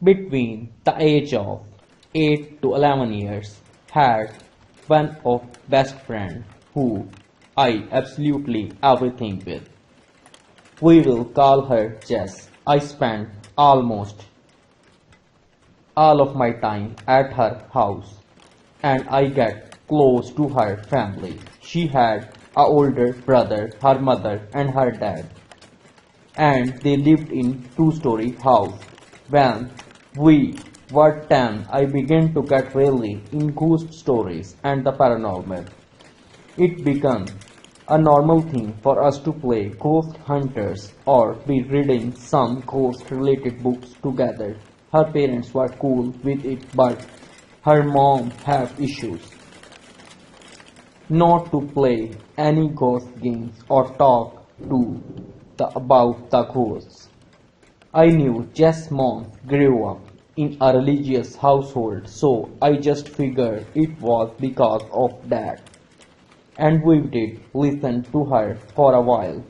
between the age of 8 to 11 years, had one of best friend who I absolutely everything with. We will call her Jess. I spent almost all of my time at her house and I get close to her family. She had a older brother, her mother and her dad, and they lived in two-story house. When we were 10, I began to get really in ghost stories and the paranormal. It became a normal thing for us to play ghost hunters or be reading some ghost related books together. Her parents were cool with it, but her mom had issues not to play any ghost games or talk to about the ghosts. I knew Jess' mom grew up in a religious household, so I just figured it was because of that. And we did listen to her for a while.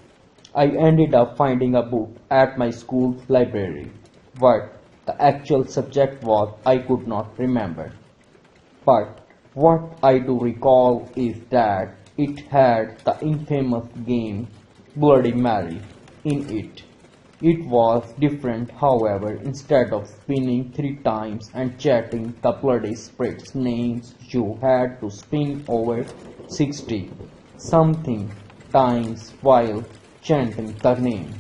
I ended up finding a book at my school's library. What the actual subject was, I could not remember. But what I do recall is that it had the infamous game Bloody Mary in it. It was different, however. Instead of spinning 3 times and chanting the bloody spirits' names, you had to spin over 60 something times while chanting the name.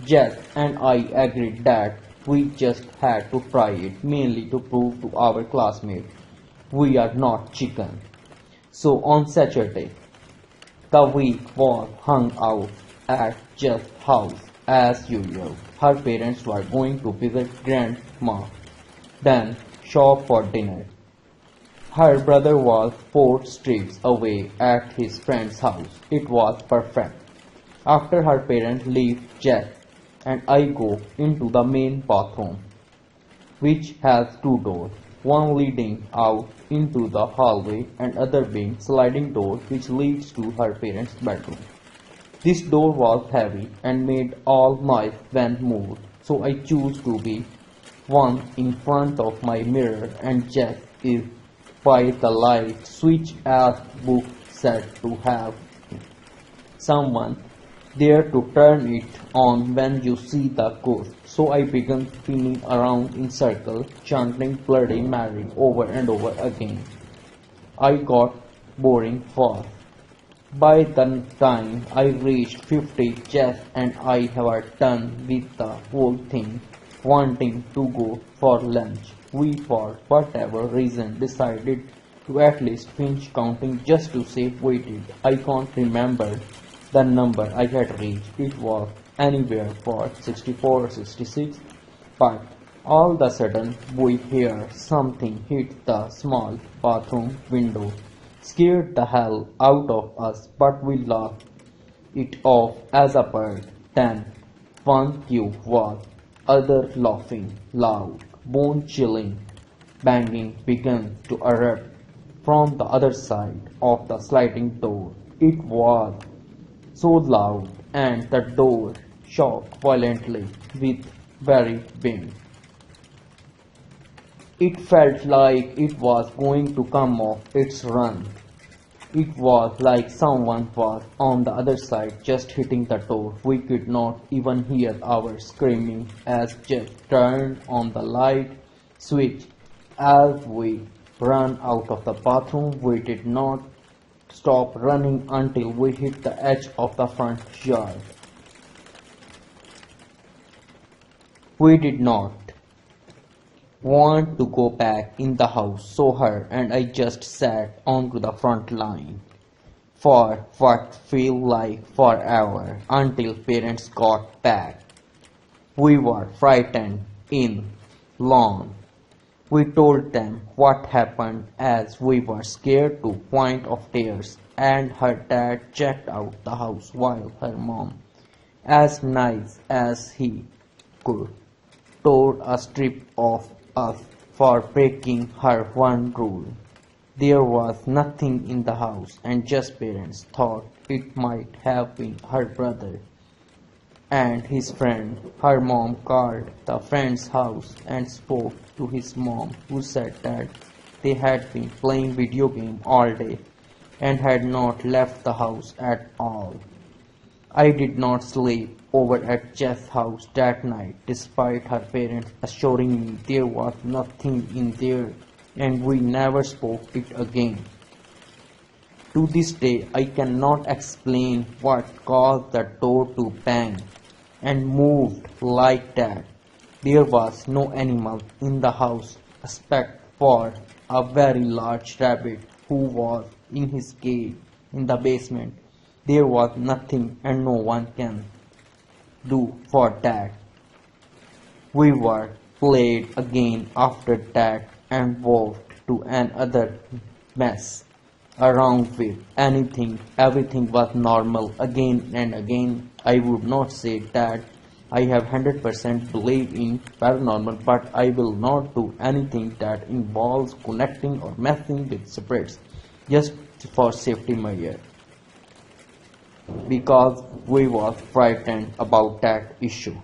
Jess and I agreed that we just had to try it, mainly to prove to our classmates we are not chicken. So on Saturday, the week was hung out at Jess' house as usual. Her parents were going to visit grandma, then shop for dinner. Her brother was 4 streets away at his friend's house. It was perfect. After her parents leave, Jess and I go into the main bathroom, which has 2 doors, one leading out into the hallway and other being sliding door which leads to her parents' bedroom. This door was heavy and made all noise when moved, so I choose to be one in front of my mirror and Jess is by the light switch as book said to have someone there to turn it on when you see the ghost. So I began spinning around in circles, chanting Bloody Mary over and over again. I got boring fast. By the time I reached 50, Jess and I were done with the whole thing, wanting to go for lunch. We, for whatever reason, decided to at least finish counting just to save waited. I can't remember the number I had reached. It was anywhere for 64 or 66, but all of a sudden we hear something hit the small bathroom window. Scared the hell out of us, but we laughed it off as a bird. Then one cue was other laughing loud, bone-chilling banging began to erupt from the other side of the sliding door. It was so loud and the door shook violently with very wind. It felt like it was going to come off its run. It was like someone was on the other side just hitting the door. We could not even hear our screaming as Jeff turned on the light switch. As we ran out of the bathroom, we did not stop running until we hit the edge of the front yard. We did not want to go back in the house, so her and I just sat onto the front line for what felt like forever until parents got back. We were frightened in lawn. We told them what happened as we were scared to point of tears, and her dad checked out the house while her mom, as nice as he could, tore a strip of us for breaking her one rule. There was nothing in the house, and just parents thought it might have been her brother and his friend. Her mom called the friend's house and spoke to his mom, who said that they had been playing video game all day and had not left the house at all. I did not sleep over at Jess's house that night, despite her parents assuring me there was nothing in there, and we never spoke it again. To this day, I cannot explain what caused the door to bang and moved like that. There was no animal in the house except for a very large rabbit who was in his cage in the basement. There was nothing and no one can do for that. We were played again after that and moved to another mess around with anything. Everything was normal again and again. I would not say that I have 100% believe in paranormal, but I will not do anything that involves connecting or messing with spirits just for safety measure, because we was frightened about that issue.